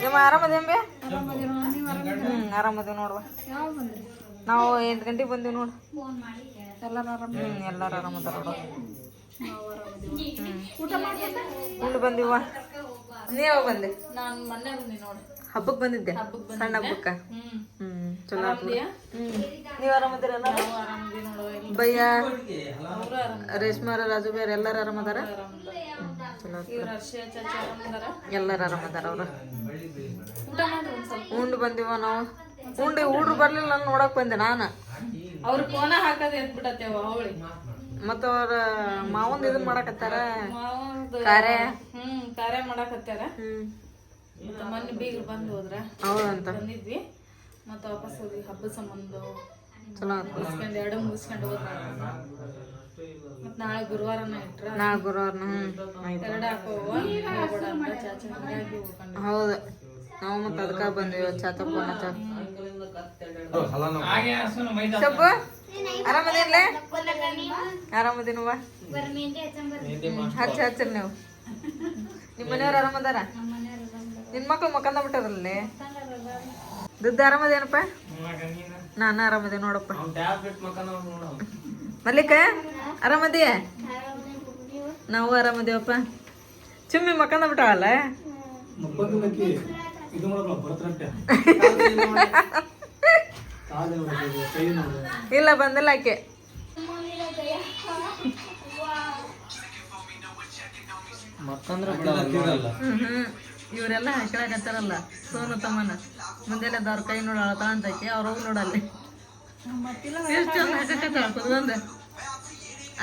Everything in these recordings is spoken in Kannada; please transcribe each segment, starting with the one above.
ನಿಮ್ಮ ಆರಾಮದೇಂಬೆ ಆರಾಮದೇವ್ ನೋಡುವ ನಾವು 8 ಗಂಟೆಗೆ ಬಂದೀವಿ ನೋಡು ಎಲ್ಲಾರು ಆರಾಮದಾರ ಉಂಡು ಬಂದಿವ ನೀ ಯಾವಾಗ ಬಂದೆ ನಾನು ಮೊನ್ನೆ ಬಂದಿ ನೋಡಿ ಹಬ್ಬಕ್ಕೆ ಬಂದಿದ್ದೆ ಸಣ್ಣ ಹಬ್ಬಕ್ಕ ಚಲೋ ನೀವ್ ಆರಾಮದಿರಲ್ಲ ಭಯ್ಯ ರೇಷ್ಮಾರ ರಾಜು ಬೇರೆ ಎಲ್ಲಾರು ಆರಾಮದಾರ ಎಲ್ಲಾರು ಆರಾಮದಾರ ಅವ್ರ ಉಂಡು ಬಂದಿವ ನಾವು ಹುಡ್ರು ಬರ್ಲಿಲ್ಲ ನೋಡಕ್ ಬಂದೆ ನಾನು ಅವ್ರ ಕೋನ ಹಾಕದ ಎದ್ಬಿಟ್ಟತ್ತೇವ ಅವಳಿ ಮತ್ತ ಅವ್ರ ಮಾವಂದ್ ಇದನ್ ಮಾಡಕತ್ತಾರ ಕಾರ್ಯ ಕಾರ್ಯ ಮಾಡಕತ್ತಾರ ಮೊನ್ನೆ ಬೀಗ್ರು ಬಂದು ಹೋದ್ರ ಹೌದಂತ ಬಂದಿದ್ವಿ ಮತ್ತ ವಾಪಸ್ ಹೋದ್ವಿ ಹಬ್ಬದ ಸಂಬಂಧ ಚಲೋ ಮುಗಿಸ್ಕೊಂಡು ಎರಡು ಮುಗಿಸ್ಕೊಂಡು ಹೋದ್ರ ಮತ್ ನಾಳೆ ಗುರುವಾರನ ಇಟ್ರ ನಾಳೆ ಗುರುವಾರನ ಎರಡು ಹಾಕೋವ ಹೋಗ್ಬೇಡ ಅಂತ ಚಾಚಿ ಮನೆಯಾಗಿ ಹೋಗ್ಕೊಂಡು ಹೌದು ನಾವು ಮತ್ತ ಅದಕ್ಕ ಬಂದ್ವಿ ಚಾಚಪ್ಪನ ಚಾ ಶಬ್ಬು ಆರಾಮದಿರ್ಲೆ ಆರಾಮದಿನವ ಹಚ್ಚರಿ ನೀವು ನಿಮ್ಮ ಮನೆಯವ್ರು ಆರಾಮದಾರ ನಿನ್ ಮಕ್ಳು ಮಕ್ಕಂದ ಬಿಟ್ಟದ್ರಲ್ಲಿ ದುಡ್ಡು ಆರಾಮದೇನಪ್ಪ ನಾನು ಆರಾಮದೇ ನೋಡಪ್ಪ ಮಲ್ಲಿಕ ಆರಾಮದಿಯ ನಾವು ಆರಾಮದೇವಪ್ಪ ಚುಮ್ಮಿ ಮಕ್ಕಂದ ಬಿಟ್ಟವಲ್ಲ ಇಲ್ಲ ಬಂದಿಲ್ಲ ಆಕೆ ಇವರೆಲ್ಲ ಹಾಕಿಳಕತ್ತಾರಲ್ಲ ಸೋನು ತಮ್ಮನ ಮುಂದೆಲ್ಲ ಅವ್ರ ಕೈ ನೋಡೋಣ ತಗೊಂತಕ್ಕೆ ಅವ್ರ ಹೋಗಿ ನೋಡಲ್ಲಿ ಎಷ್ಟು ಚಂದ ಹಾಕಕತ್ತಾಳ ಕುದ್ಕೊಂಡ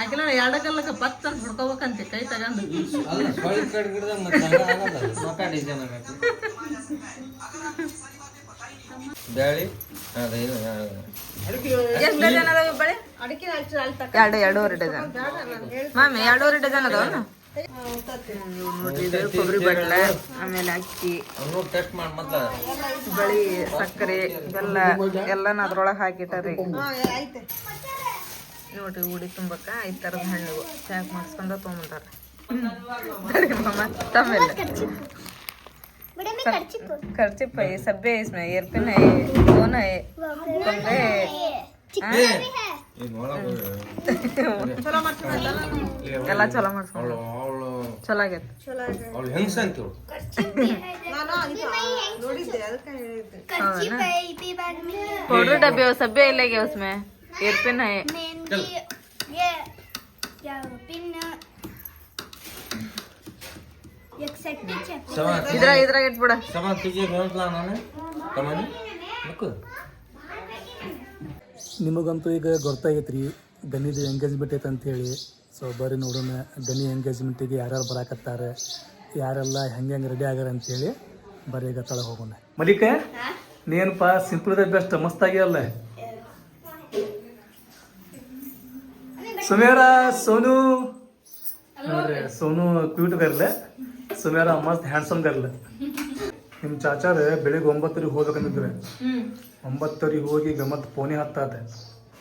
ಆಕಿನ ಎರಡಕ್ಕಲ್ಲಕ ಪತ್ತ ಅಂತ ಹುಡ್ಕೋಬೇಕಂತೆ ಕೈ ತಗೊಂಡು ಎಷ್ಟು ಡಜನ್ ಅದಾವ ಬಳೆ ಎರಡೂವರೆ ಡಜನ್ ಮಾಮಿ 2.5 ಡಜನ್ ಅದಾವ ನೋಡ್ರಿ ಕೊಬ್ಬರಿ ಬಟ್ಲ ಆಮೇಲೆ ಅಕ್ಕಿ ಬಳಿ ಸಕ್ಕರೆ ಬೆಲ್ಲ ಎಲ್ಲಾನ ಅದ್ರೊಳಗೆ ಹಾಕಿಟ್ಟಾರಿ ನೋಡ್ರಿ ಉಡಿ ತುಂಬಕ್ಕ 5 ಥರದ ಹಣ್ಣು ಪ್ಯಾಕ್ ಮಾಡಿಸ್ಕೊಂಡ ತೊಗೊಂಬಂದಾರ ತಮ್ಮೆಲ್ಲ खर्चिप है सब्बे इसमें एयरपिन है फोन है कंबे ಎಲ್ಲ ಚಲೋ ಮಾಡ್ಸ್ಕೊಂಡು ಚಲೋ ಆಗೈತೆ ಪೌಡರ್ डब्बे सब्बे लेगे उसमें एयरपिन है ಇದ್ರಾಗ ಇಟ್ಬಿಡ ನಿಮಗಂತೂ ಈಗ ಗೊತ್ತಾಗೈತ್ರಿ ಗನಿದು ಎಂಗೇಜ್ಮೆಂಟ್ ಐತೆ ಅಂತೇಳಿ ಸೊ ಬರ್ರಿ ನೋಡೋಣ ಗನಿ ಎಂಗೇಜ್ಮೆಂಟಿಗೆ ಯಾರ್ಯಾರು ಬರಾಕತ್ತಾರೆ ಯಾರೆಲ್ಲ ಹೆಂಗೆ ರೆಡಿ ಆಗ್ಯಾರ ಅಂತೇಳಿ ಬರ್ರಿ ಈಗ ತಳ ಹೋಗೋಣ ಮಲಿಕ ನೀನಪ್ಪ ಸಿಂಪಲ್ ದ ಬೆಸ್ಟ್ ಮಸ್ತ್ ಆಗ್ಯಾವಲ್ಲ ಸುಮೇರ ಸೋನು ನೋಡ್ರಿ ಸೋನು ಕ್ಯೂಟ್ ಗರ್ಲ ಸುಮೇರ ಮಸ್ತ್ ಹ್ಯಾಂಡ್ಸಮ್ ಗರ್ಲ ನಿಮ್ಮ ಚಾಚಾರ ಬೆಳಿಗ್ಗೆ 9 ಹೋಗ್ಬೇಕಂತಿದ್ರೆ 9 ಹೋಗಿ ಗಮ್ಮತ್ ಪೋನಿ ಹತ್ತಾತ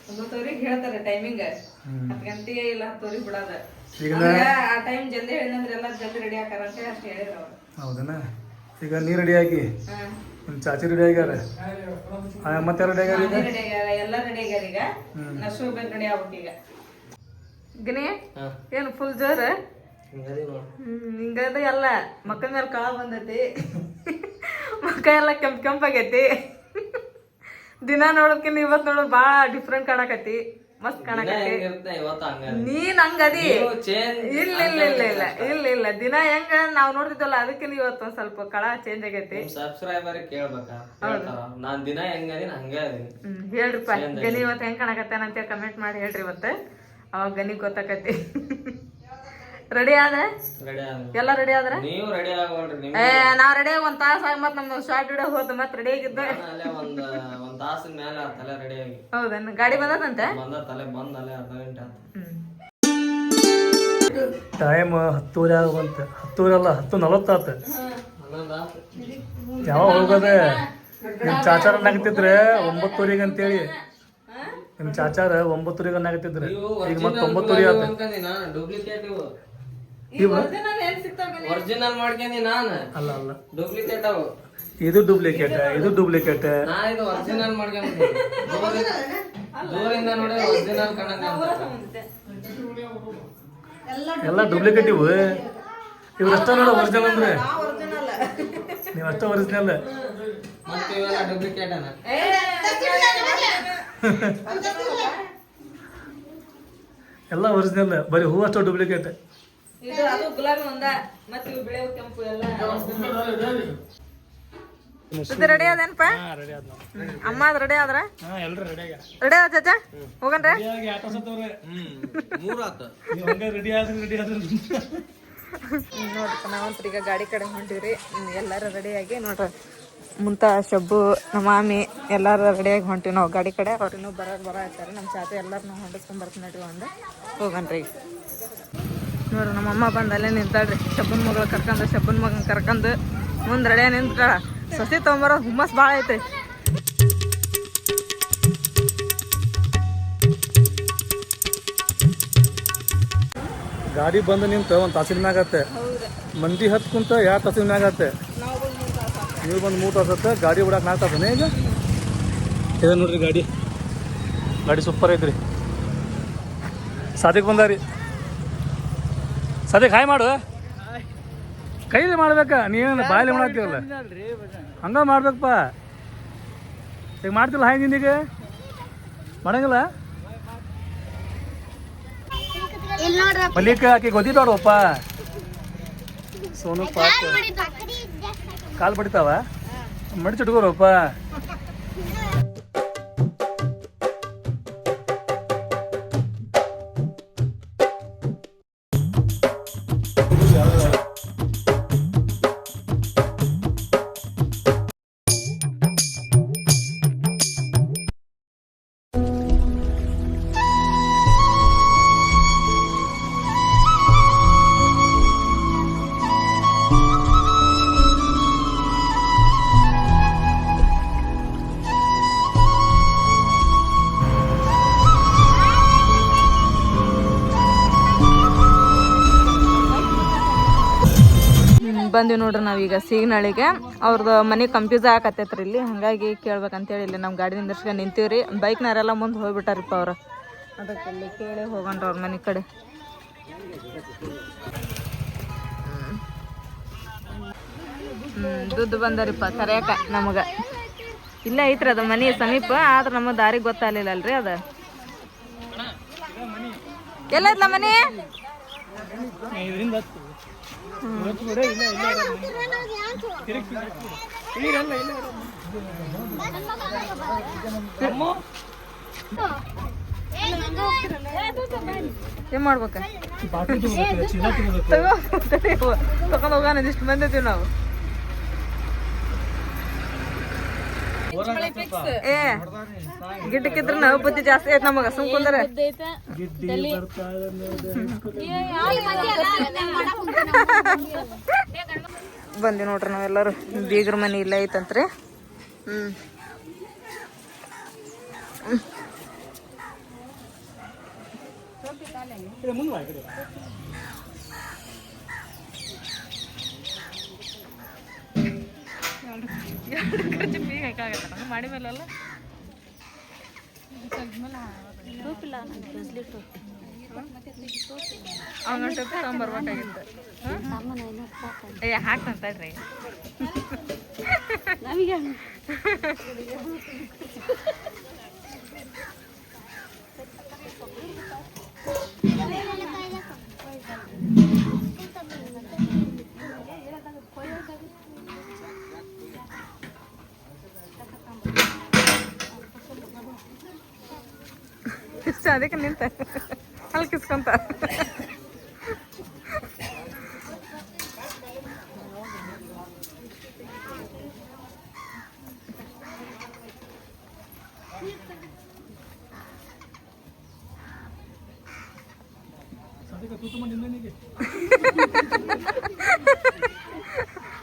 9 ಹೇಳ್ತಾರೆ ಟೈಮಿಂಗ್ 10 ಗಂಟೆಗೆ ಇಲ್ಲ 10 ಬಿಡೋದ ಈಗ ಆ ಟೈಮ್ ಜಲ್ದಿ ಹೇಳಿದ್ರೆ ಎಲ್ಲ ಜಲ್ದಿ ರೆಡಿ ಆಕಾರ ಅಂತ ಅಷ್ಟೇ ಹೇಳಿದ್ರು ಹೌದನ ಈಗ ನೀ ರೆಡಿ ಆಗಿ ನಿಮ್ಮ ಚಾಚಿ ರೆಡಿ ಆಗ್ಯಾರ ಮತ್ತೆ ರೆಡಿ ಆಗ್ಯಾರ ಎಲ್ಲ ರೆಡಿ ಆಗ್ಯಾರ ಈಗ ನಸು ಬೇಗ ರೆಡಿ ಆಗ್ಬಿಟ್ಟು ಈಗ ಗನಿ ಏನು ಫುಲ್ ಜೋರ ಹಿಂಗದ ಎಲ್ಲ ಮಕ್ಕ ಮೇಲೆ ಕಾಳು ಬಂದೈತಿ ಮಕ್ಕ ಎಲ್ಲ ಕೆಂಪಾಗೈತಿ ದಿನ ನೋಡೋದ್ಕಿಂತ ಇವತ್ತು ನೋಡೋದು ಭಾಳ ಡಿಫ್ರೆಂಟ್ ಕಾಣಕತಿ ಮಸ್ತ್ ಕಾಣಕತಿ ನೀನ್ ಹಂಗದಿ ಇಲ್ಲ ಇಲ್ಲ ಇಲ್ಲ ಇಲ್ಲ ಇಲ್ಲ ಇಲ್ಲ ದಿನ ಹೆಂಗ ನಾವ್ ನೋಡ್ತಿದ್ವಲ್ಲ ಅದಕ್ಕಿಂತ ಇವತ್ತು ಒಂದ್ ಸ್ವಲ್ಪ ಕಳ ಚೇಂಜ್ ಆಗೈತಿ ಹೇಳ್ರಿಪ್ಪ ಗನಿ ಇವತ್ತು ಹೆಂಗ್ ಕಾಣಕತ್ತೇನಂತ ಕಮೆಂಟ್ ಮಾಡಿ ಹೇಳ್ರಿ ಇವತ್ತು ಅವಾಗ ಗನಿ ಗೊತ್ತಾಕತಿ ರೆಡಿ ಆದ್ರೆ ಎಲ್ಲ ರೆಡಿ ಆದ್ರ ನಾವ್ ರೆಡಿ ಆಗಿ 1 ತಾಸ ಆಗಿ ಮತ್ ನಮ್ ಶಾರ್ಟ್ ವಿಡಿಯೋ ಹೋದ ಮತ್ ರೆಡಿ ಆಗಿದ್ದ ಹೌದನ್ ಗಾಡಿ ಬಂದದಂತೆ ಟೈಮ್ 10 ಆಗುವಂತ 10 ಅಲ್ಲ 10:40 ಆತ ಯಾವಾಗ ಹೋಗೋದೆ ನಿಮ್ ಚಾಚಾರ ಅನ್ನಕತ್ತಿದ್ರೆ 9:00 ಅಂತೇಳಿ ನಿಮ್ ಚಾಚಾರ 9:00 ಅನ್ನಕತ್ತಿದ್ರೆ ಈಗ ಮತ್ತೆ 9:00 ಆತ ಒರಿಜಿನಲ್ ಮಾಡ್ಕೊಂಡಿ ನಾನು ಅಲ್ಲ ಅಲ್ಲ ಡೂಪ್ಲಿಕೇಟ್ ಅವು ಇದು ಡೂಪ್ಲಿಕೇಟ್ ಇದು ಡೂಪ್ಲಿಕೇಟ್ ನಾ ಇದು ಒರಿಜಿನಲ್ ಮಾಡ್ಕೊಂಡಿ ದೂರಿಂದ ನೋಡಿ ಒರಿಜಿನಲ್ ಕಣಂಗ ಎಲ್ಲ ಡೂಪ್ಲಿಕೇಟ್ ಇವು ಇವ್ರಷ್ಟ ನೋಡ ಒರಿಜಿನಲ್ ಅಂದ್ರೆ ನೀವು ಅಷ್ಟ ಒರಿಜಿನಲ್ ಮತ್ತೆ ಇವೆಲ್ಲ ಡೂಪ್ಲಿಕೇಟ್ ಅನ್ನ ಎಲ್ಲ ಒರಿಜಿನಲ್ ಬರೀ ಹೂ ಅಷ್ಟು ಡೂಪ್ಲಿಕೇಟ್ ಇದು ಅದು ಗುಲಾಬಿ ಒಂದ ಮತ್ತೆ ಇವು ಬಿಳೆ ಕೆಂಪು ಎಲ್ಲ ರೆಡಿ ಅದೇನಪ್ಪ ಅಮ್ಮ ಅದ್ ರೆಡಿ ಆದ್ರ ರೆಡಿ ಆದ ಚಾಚಾ ಹೋಗನ್ರಿ ರೆಡಿ ಆದ್ರೆ ನೋಡ್ರಪ್ಪ ನಾವಂತ್ರ ಈಗ ಗಾಡಿ ಕಡೆ ಹೊಂಟಿವ್ರಿ ಎಲ್ಲಾರು ರೆಡಿಯಾಗಿ ನೋಡ್ರಿ ಮುಂತ ಶಬ್ಬು ನಮ್ಮ ಮಾಮಿ ಎಲ್ಲಾರು ರೆಡಿಯಾಗಿ ಹೊಂಟಿವಿ ನಾವು ಗಾಡಿ ಕಡೆ ಅವ್ರು ಇನ್ನೂ ಬರಾಕ್ತಾರೆ ನಮ್ಮ ಚಾಚಾ ಎಲ್ಲಾರನ್ನೂ ಹೊಂಡಿಸ್ಕೊಂಡ್ ಬರ್ತೀನಿ ನಡಿ ಒಂದು ಹೋಗನ್ರಿ ಈಗ ನೋಡ್ರಿ ನಮ್ಮ ಅಮ್ಮ ಬಂದು ಅಲ್ಲೇ ನಿಂತಾಳ್ರಿ ಶಬ್ಬನ್ ಮಗಳು ಕರ್ಕೊಂಡು ಶಬ್ಬನ್ ಮಗನ ಕರ್ಕೊಂಡು ಮುಂದೆ ರೆಡಿಯಾಗಿ ನಿಂತಾಳ ಸಸಿ ತೊಗೊಂಬರೋ ಹುಮ್ಮಸ್ ಭಾಳ ಐತೆ ಗಾಡಿ ಬಂದು ನಿಂತು ಒಂದು ತಾಸಿನ ಮ್ಯಾಗ ಆಗುತ್ತೆ ಮಂದಿ ಹತ್ತು ಕುಂತ 2 ತಾಸಿನ ಮ್ಯಾಗ ಆಗುತ್ತೆ ನೀವು ಬಂದು 3 ತಾಸು ಆಗುತ್ತೆ ಗಾಡಿ ಬಿಡಕ್ಕೆ 4 ತಾಸನೇ ಈಗ ಇದೆ ನೋಡ್ರಿ ಗಾಡಿ ಸೂಪರ್ ಐತ್ರಿ ಸಾದಿಕ್ ಬಂದಾರಿ ಸಾದಿಕ್ ಹಾಯ್ ಮಾಡು ಕೈಲಿ ಮಾಡ್ಬೇಕಾ ನೀನು ಬಾಯಲ್ಲಿ ಮಾಡಾಕ್ತೀವಲ್ಲ ಹಂಗ ಮಾಡ್ಬೇಕಪ್ಪ ಈಗ ಮಾಡ್ತಿಲ್ಲ ಹಾಯ್ ನಿನಗೆ ಮಾಡಂಗಿಲ್ಲ ಮಲ್ಲಿಕ ಆಕೆ ಗೊತ್ತಿದ್ದಾಳಪ್ಪ ಸೋನು ಪಾಕ್ ಕಾಲು ಬಡಿತಾವ ಮಡಿಚಿಟ್ಕೋರಪ್ಪ ಬಂದೀವಿ ನೋಡ್ರಿ ನಾವೀಗ ಸೀಗನಳ್ಳಿಗೆ ಅವ್ರದ್ದು ಮನೆ ಕಂಪ್ಯೂಸ್ ಆಗಕತ್ತೈತ್ರಿ ಇಲ್ಲಿ ಹಾಗಾಗಿ ಕೇಳ್ಬೇಕಂತೇಳಿ ಇಲ್ಲಿ ನಮ್ಮ ಗಾಡಿ ನಿಂದಿರ್ಸ್ಕೊಂಡು ನಿಂತೀವ್ರಿ ಬೈಕ್ನಾರೆಲ್ಲ ಮುಂದೆ ಹೋಗ್ಬಿಟ್ಟಾರಿಪ್ಪ ಅವ್ರು ಅದಕ್ಕೆ ಇಲ್ಲಿ ಕೇಳಿ ಹೋಗಣ್ರಿ ಅವ್ರ ಮನೆ ಕಡೆ ದುಡ್ಡು ಬಂದಾರಿಪ್ಪ ಕರೆಯಕ ನಮಗೆ ಇಲ್ಲ ಐತ್ರಿ ಅದು ಮನೆ ಸಮೀಪ ಆದ್ರೆ ನಮಗೆ ದಾರಿಗೆ ಗೊತ್ತಾಗಲಿಲ್ಲ ಅಲ್ರಿ ಅದು ಎಲ್ಲೈತ್ಲ ಮನೆ ಏನ್ ಮಾಡ್ಬೇಕ ತಗೊಂಡ್ ಹೋಗೋಣ ಇಷ್ಟು ಬಂದಿದ್ದೀವಿ ನಾವು ಏ ಗಿಡ್ಡಕ್ಕಿದ್ರ ನಾವು ಬುದ್ಧಿ ಜಾಸ್ತಿ ಐತ್ ನಮಗ ಸುಮ್ ಕುಂದ್ರೆ ಬಂದಿ ನೋಡ್ರಿ ನಾವೆಲ್ಲರೂ ಬೀಗ್ರ ಮನೆ ಇಲ್ಲ ಐತಂತ್ರಿ ಮಾಡಿ ಮೇಲಲ್ಲ ಅವನ ಟೊಪ್ಪಿ ತಗೊಂಬರ್ಬೇಕಾಗಿತ್ತು ಏ ಹಾಕ್ತಂತಡ್ರಿ ಅದಕ್ಕೆ ನಿಂತ ಅಲ್ಲಿ ಕಿಸ್ಕೊಂತ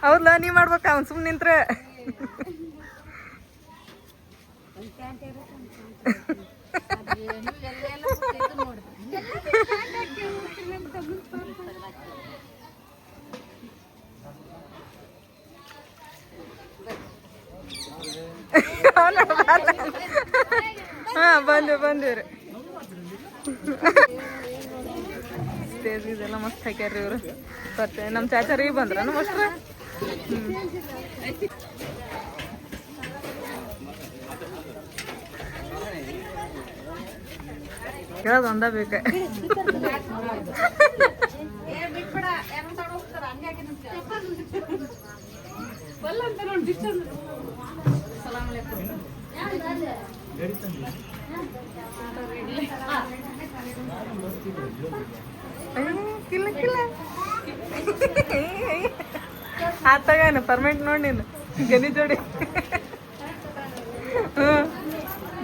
ಹೌದಲ್ಲ ನೀ ಮಾಡ್ಬೇಕ ಅವ್ನು ಸುಮ್ಮನೆ ನಿಂತ್ರೆ ಹಾ ಬಂದಿವ್ರಿ ಸ್ಟೇಜ್ ಇದೆಲ್ಲ ಮಸ್ತ್ ಹಾಕ್ಯಾರ್ರಿ ಇವ್ರು ಮತ್ತೆ ನಮ್ಮ ಚಾಚಾರಿ ಬಂದ್ರ ಮಸ್ತ್ರ ಹೇಳೋದು ಒಂದ ಬೇಕ ಕಿಲ್ಲ ಕಿಲ್ಲ ಆತಾಗೇನು ಪರ್ಮನೆಂಟ್ ನೋಡಿ ನೀನು ಗನಿ ಜೋಡಿ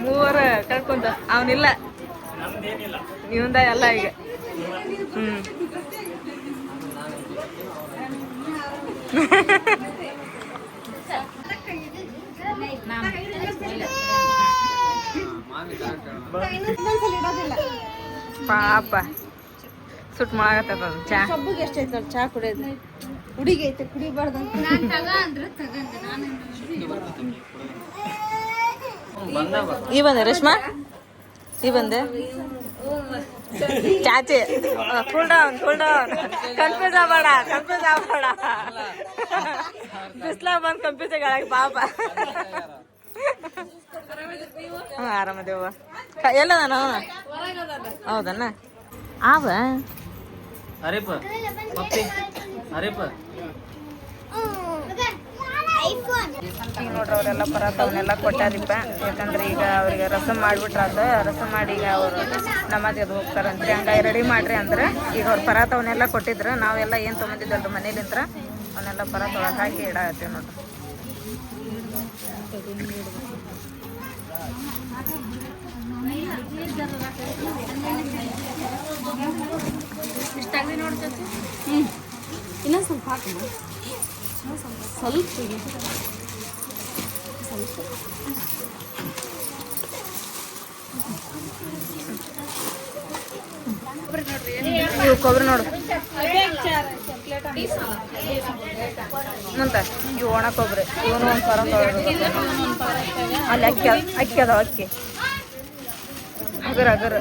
ಮೂವರ ಕಳ್ಕೊಂತ ಅವನಿಲ್ಲ ಇವಂದ ಎಲ್ಲ ಈಗ ಪಾಪ ಸುಟ್ ಮಾಡಾಕತ್ತದ ಚಾ ಕಬ್ಬುಗೆ ಎಷ್ಟೈತೆ ನೋಡಿ ಚಾ ಕುಡಿಯೋದು ಹುಡುಗಿ ಐತೆ ಕುಡಿಬಾರ್ದು ಈ ಬಂದೆ ರೇಷ್ಮಾ ಈ ಬಂದೆ ಚಾಚಿ ಕೂಲ್ ಡೌನ್ ಕನ್ಫ್ಯೂಸ್ ಆಗ್ಬೇಡ ಬಿಸ್ಲಾ ಬಂದ್ ಕನ್ಫ್ಯೂಸ್ ಆಗಿ ಪಾಪ ಹ್ಞೂ ಆರಾಮದೇವ ಎಲ್ಲದ ನಾವು ಹೌದನ್ನ ಆವ ಅರೇಪ ಪಪ್ಪಿ ಅರೇಪ ಈಗ ನೋಡ್ರಿ ಅವರೆಲ್ಲ ಪರಾತ ಅವನ್ನೆಲ್ಲ ಕೊಟ್ಟಾರಿಪ್ಪ ಯಾಕಂದ್ರೆ ಈಗ ಅವ್ರಿಗೆ ರಸಮ್ ಮಾಡ್ಬಿಟ್ರ ಅದು ರಸಮ್ ಮಾಡಿ ಈಗ ಅವರು ನಮಾಜಿಗೆ ಹೋಗ್ತಾರಂತ್ರಿ ಹಂಗಾಗಿ ರೆಡಿ ಮಾಡ್ರಿ ಅಂದ್ರೆ ಈಗ ಅವ್ರು ಪರಾತ ಅವನ್ನೆಲ್ಲ ಕೊಟ್ಟಿದ್ರು ನಾವೆಲ್ಲ ಏನು ತೊಗೊಂಡಿದ್ದಲ್ರಿ ಮನೇಲಿಂತ್ರ ಅವನ್ನೆಲ್ಲ ಪರಾತ ಒಳಗೆ ಹಾಕಿ ಇಡಾಕತ್ತೀವಿ ನೋಡ್ರಿ ಇನ್ನೊಂದು ಸ್ವಲ್ಪ ಹಾಕಿ ಸ್ವಲ್ಪ ಇವು ಕೊಬ್ಬರಿ ನೋಡು ಮುಂತ ಇವು ಒಣ ಕೊಬ್ಬರಿ ಇವನು ಒಂದು ಪರ ಅಲ್ಲಿ ಅಕ್ಕಿ ಅದಾವ ಅಕ್ಕಿ ಅಗರ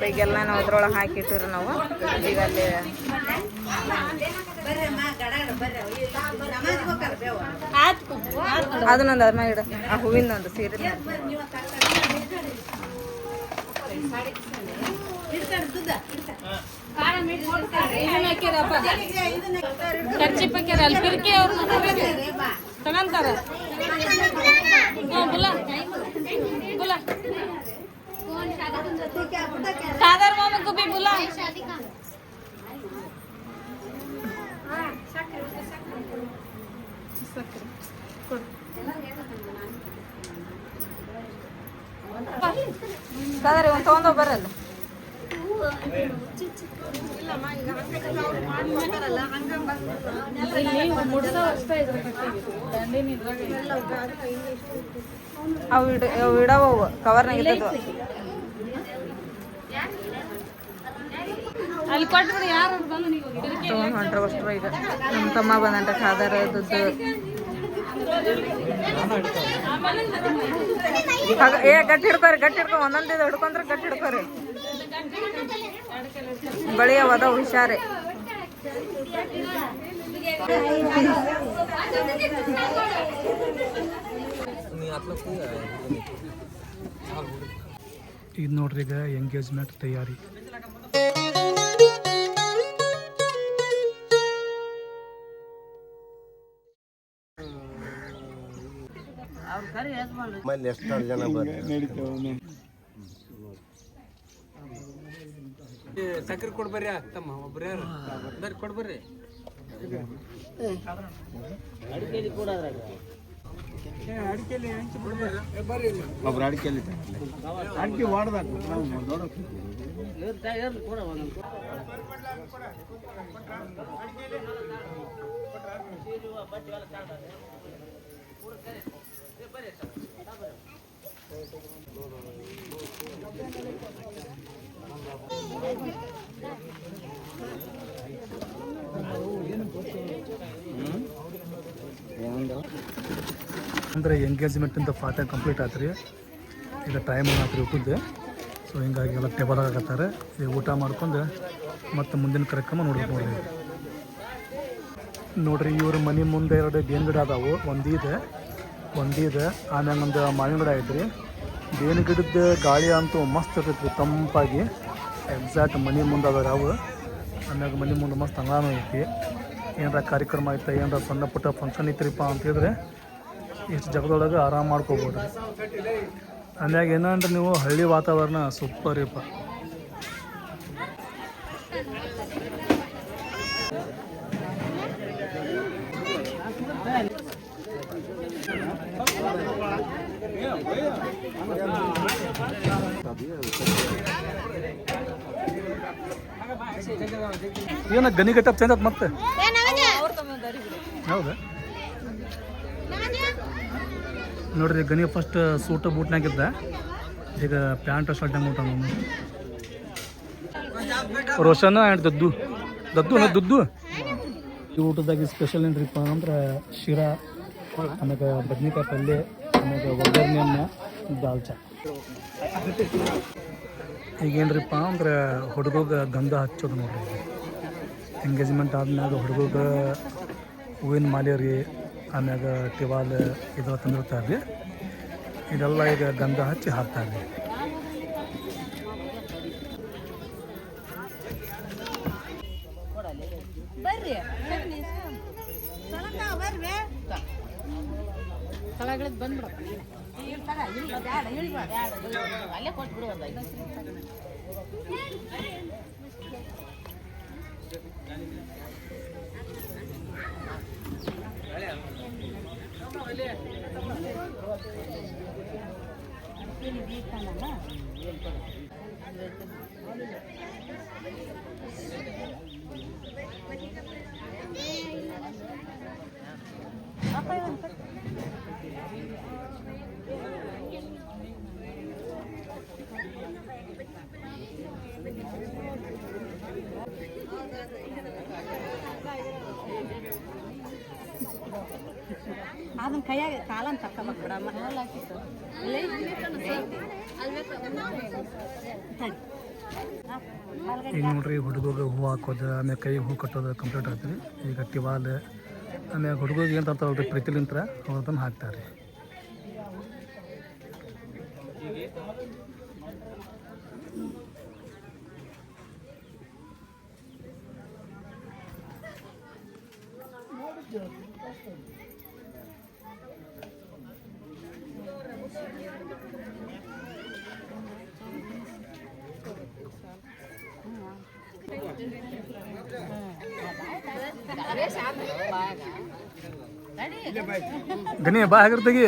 ಈಗೆಲ್ಲ ನಾವು ಅದ್ರೊಳಗೆ ಹಾಕಿಟ್ಟಿವ್ರಿ ನಾವು ಈಗ ಅಲ್ಲಿ ಅದನ್ನೊಂದು ಅದ್ರ ಮ್ಯಾಗ ಇಡು ಆ ಹೂವಿನೊಂದು ಸೀರೆ ತಗೊಂತಾರ दादर मामा को भी बुला दादर ಒಂದು ತಗೊಂಡು ಬರಲ್ಲ ಅವು ಇಡವು ಕವರ್ನಾಗ ಇದ್ದವು ಅಲ್ಲಿ ಕೊಟ್ಬಿಡಿ ಯಾರು ಬಂದು ನೀವು ತಗೊಂಡು ಹೊಂಟ್ರ ಅಷ್ಟ್ರು ಈಗ ನಮ್ಮ ತಮ್ಮ ಬಂದಂಟ ಖಾದರ್ ದುಡ್ಡು ಏ ಗಟ್ಟಿ ಹಿಡ್ಕೊ ಒಂದೊಂದು ಹಿಡ್ಕೊಂಡ್ರೆ ಗಟ್ಟಿ ಹಿಡ್ಕೋರಿ. ಬಳಿ ಅವದ ಹುಷಾರಿ. ಇದು ನೋಡ್ರಿ ಈಗ ಎಂಗೇಜ್ಮೆಂಟ್ ತಯಾರಿ. ಎಷ್ಟು ಜನ ಸಕ್ಕರೆ ಕೊಡ್ಬರ್ರಿ ತಮ್ಮ ಒಬ್ರು ಯಾರು ಬರ್ರಿ ಕೊಡ್ಬರ್ರಿ. ಒಬ್ರು ಅಡಿಕೆಯಲ್ಲಿ ಅಡಿಕೆ ಹೊಡೆದಾಗ ಅಂದರೆ ಎಂಗೇಜ್ಮೆಂಟಿಂದ ಫಾತೆ ಕಂಪ್ಲೀಟ್ ಆಯ್ತು ರೀ. ಈಗ ಟೈಮ್ ಆತ್ರಿ ಊಟದ್ದು. ಸೊ ಹಿಂಗಾಗಿ ಎಲ್ಲ ಟೇಬಲ್ ಆಗತ್ತಾರೆ. ಈಗ ಊಟ ಮಾಡ್ಕೊಂಡು ಮತ್ತು ಮುಂದಿನ ಕಾರ್ಯಕ್ರಮ ನೋಡ್ಬೇಕು ನೋಡ್ರಿ. ಇವ್ರ ಮನೆ ಮುಂದೆ 2 ಬೇವಿನ ಗಿಡ ಅದಾವು. ಒಂದಿದೆ ಆಮ್ಯಾಗ ಒಂದು ಮಾವಿನ ಗಿಡ ಐತ್ರಿ. ಬೇವಿನ ಗಿಡದ ಗಾಳಿ ಅಂತೂ ಮಸ್ತ್ ಇರ್ತೈತೆ ರೀ, ತಂಪಾಗಿ. ಎಕ್ಸಾಕ್ಟ್ ಮನೆ ಮುಂದೆ ಅದಾವ ಅವು. ಆಮ್ಯಾಗ ಮನೆ ಮುಂದೆ ಮಸ್ತ್ ಅಂಗಳನೂ ಐತಿ. ಏನಾರ ಕಾರ್ಯಕ್ರಮ ಐತೆ, ಏನಾರ ಸಣ್ಣ ಪುಟ್ಟ ಫಂಕ್ಷನ್ ಐತ್ರಿಪ್ಪ ಅಂತೇಳಿದ್ರೆ ಇಷ್ಟು ಜಾಗದೊಳಗೆ ಆರಾಮ ಮಾಡ್ಕೋಬೋದು. ಆಮ್ಯಾಗ ಏನಂದ್ರೆ ನೀವು ಹಳ್ಳಿ ವಾತಾವರಣ ಸೂಪರ್ ರೀಪ. ಏನ ಗನಿ ಗಟ್ಟಪ್ ಚೇಂಜ್ ಆತ್ ಮತ್ತೆ. ಹೌದಾ ನೋಡ್ರಿ, ಗನಿ ಫಸ್ಟ್ ಸೂಟ್ ಬೂಟ್ನಾಗಿದ್ದ, ಈಗ ಪ್ಯಾಂಟ್ ಶರ್ಟ್ ಹಂಗೆ ಊಟ. ರೋಷನ್ ಆ್ಯಂಡ್ ದದ್ದು ಈ ಊಟದಾಗಿ ಸ್ಪೆಷಲ್ ಏನ್ರಿಪ್ಪ ಅಂದ್ರೆ ಶಿರಾ, ಆಮ್ಯಾಗ ಬದ್ನಿಕಾಯಿ ಪಲ್ಯ, ಆಮ್ಯಾಗ ಒಗ್ಗರಣೆ ಅನ್ನ, ದಾಲ್ಚಾ. ಈಗೇನ್ರಿಪ್ಪ ಅಂದ್ರೆ ಹುಡುಗಗೆ ಗಂಧ ಹಚ್ಚೋದು ನೋಡ್ರಿ. ಎಂಗೇಜ್ಮೆಂಟ್ ಆದ್ಮ್ಯಾಗ ಹುಡುಗಗೆ ಹೂವಿನ ಮಾಲೆ ರೀ, ಆಮ್ಯಾಗ ಟಿವಾಲ್ ಇದೆಲ್ಲ ತಂದಿರ್ತಾರೆ ರೀ. ಇದೆಲ್ಲ ಈಗ ಗಂಧ ಹಚ್ಚಿ ಹಾಕ್ತಾರೆ ರೀ. ಅದನ್ನ ಕೈಯಾಗ ಕಾಲನ್ ತಕ್ಕೊಬೇಕು ಬಿಡಮ್ಮ. ಈಗ ನೋಡ್ರಿ ಹುಡುಗಗೆ ಹೂವು ಹಾಕೋದು, ಆಮೇಲೆ ಕೈ ಹೂ ಕಟ್ಟೋದು ಕಂಪ್ಲೀಟ್ ಆಗ್ತದೆ. ಈಗ ಟಿವಾಲ್ ಆಮೇಲೆ ಹುಡುಗಗೆ ಏನು ತರ್ತಾವ್ರಿ ಪ್ರೀತಿಲಿಂತ್ರ ಅವ್ರದನ್ನು ಹಾಕ್ತಾರೆ. ಗನಿ ಬಾ ಆಗಿರ್ತೀಗಿ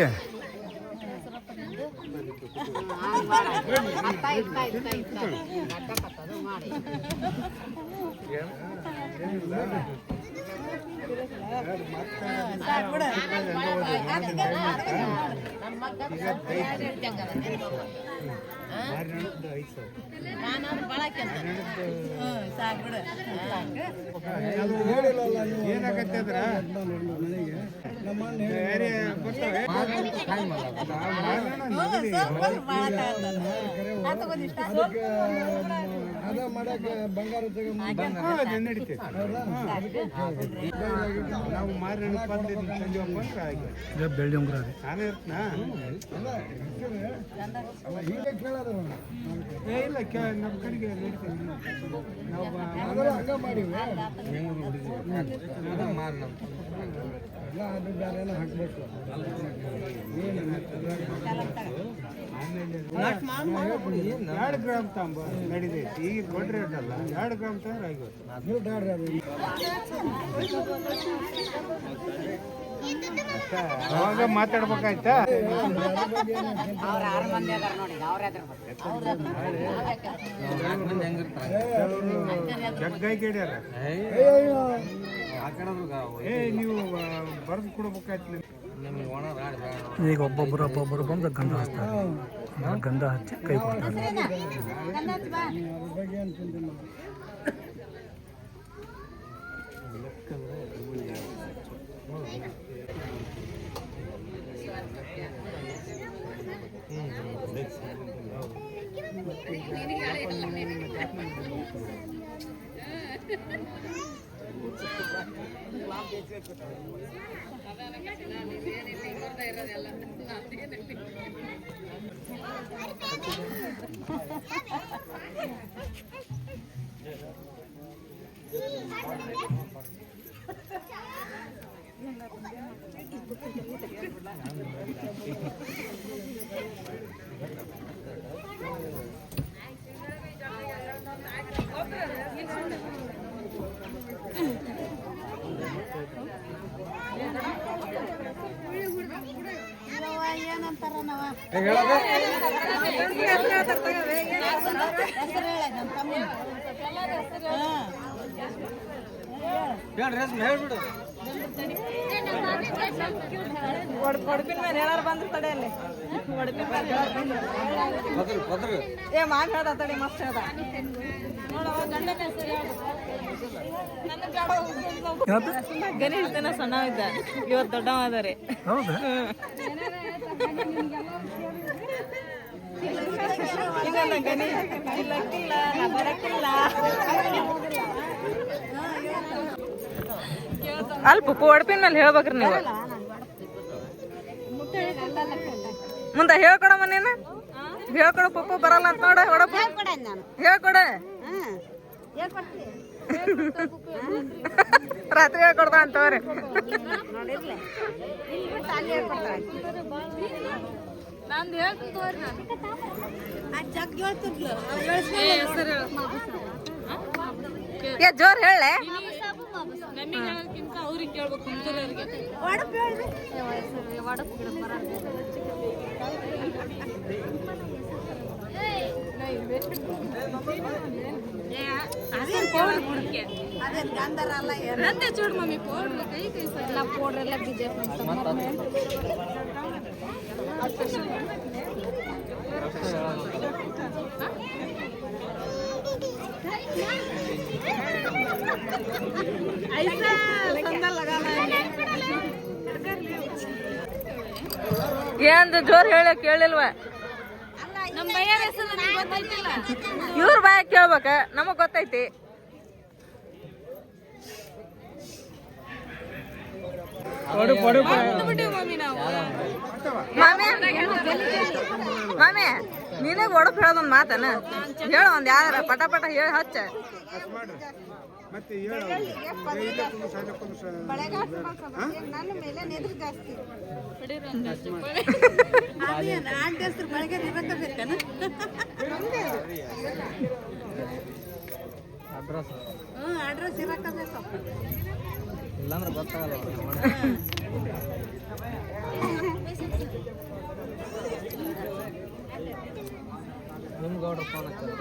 ಏನಾಗತ್ತೆ ಅಂದ್ರ ಅದ ಮಾಡಕ ಬಂಗಾರ ನಡೀತೈತಿ ನಾವು ಮಾರಿ ಸಂಜೆ ಬಂದ್ರೆ ಆಗಿ ಬೆಳ್ಳಿ ಉಂಗ್ರ ನಾನೇ ಇರ್ತನಾ ಈಗ ಕೇಳೋದ ಇಲ್ಲ ನಮ್ಮ ಕಡೆಗೆ ನಡೀತೀವಿ ನಾವು ಹಂಗ ಮಾಡಿವಿ ಅದು ಬೇರೆ ಹಾಕ್ಬೇಕು ಎರಡು ಗ್ರಾಮ್ ತಾಂಬ ನಡೀತೈತಿ ಈಗ ದೊಡ್ಡ ರೇಟ್ ಅಲ್ಲ 2 ಗ್ರಾಮ್ ತಂದ್ರೆ ಆಗಿತ್ತು ಅವಾಗ ಮಾತಾಡ್ಬೇಕಾಯ್ತಾ ಜಗ್ಗಾಯಿ ಕೇಳ್ಯಾರ ನೀವು ಬರೆದು ಕೊಡ್ಬೇಕಾಯ್ತು ಈಗ ಒಬ್ಬೊಬ್ಬರು ಬಂದು ಗಂಧ ಹಚ್ತಾರೆ ಗಂಧ ಹಚ್ಚಿ ಕೈ ಕೊಡ್ತಾರೆ ಒಡಪಿನ ಮೇಲೆ ಹೇಳಾರ ಬಂದ್ರ ತಡೆ ಅಲ್ಲಿ ಒಡಪಿನ ಮೇಲೆ ಏ ಮಾಡ್ ಹೇಳ್ದ ತಡಿ ಮಸ್ತ್ ಹೇಳ್ದ ಗಣೇಶ್ ದಿನ ಸಣ್ಣ ಇದ್ದ ಇವತ್ತು ದೊಡ್ಡವ ಅದಾರೆ ಹೌದಾ ಇಲ್ಲ ಗಣೇಶ್ ಇಲ್ಲಕ್ಕಿಲ್ಲ ನಾ ಬರಕ್ಕಿಲ್ಲ ಅಲ್ಲಿ ಪುಪ್ಪು ಒಡಪಿನ ಮೇಲೆ ಹೇಳ್ಬೇಕ್ರಿ ನೀವು ಮುಂದೆ ಹೇಳ್ಕೊಡ ಮನೇನ ಹೇಳ್ಕೊಡ ಪುಪ್ಪು ಬರಲ್ಲ ಅಂತ ನೋಡ ಹೊಡಪ ಹೇಳ್ಕೊಡ ರಾತ್ರಿ ಹೇಳ್ಕೊಡ್ದ ಅಂತವ್ರಿ ಜೋರ್ ಹೇಳೆ ಅವ್ರಿಗೆ ಕೇಳ್ಬೇಕು చూడు మమ్మీ పౌడర్ కై కై సలా పౌడర్ ಎಲ್ಲ ಬಿಜೆ ऐसा संदा लगाना है ಏನಂತ ಜೋರ್ ಹೇಳಿ ಕೇಳಿಲ್ವಾ ನಮ್ಮ ಭಯ್ಯರ ಹೆಸರು ನಿಮಗೆ ಗೊತ್ತೈತಿಲ್ಲ ಇವ್ರ ಬಾಯ ಕೇಳ್ಬೇಕ ನಮಗ್ ಗೊತ್ತೈತಿ ಮಾಮಿ ನಿನಗ್ ಒಡಪ್ ಹೇಳೋದೊಂದ್ ಮಾತನ ಹೇಳ ಒಂದ್ ಯಾರ ಪಟ ಪಟ ಹೇಳಿ ಹಚ್ಚ ಮತ್ತೆ ಅಡ್ರೆಸ್ ಇರಬೇಕು ಇಲ್ಲಾಂದ್ರೆ ಗೊತ್ತಾಗಲ್ಲ ನಿಮ್ ಗೌಡ್ರ ಫೋನ್ ಹಾಕ್ತೀನಿ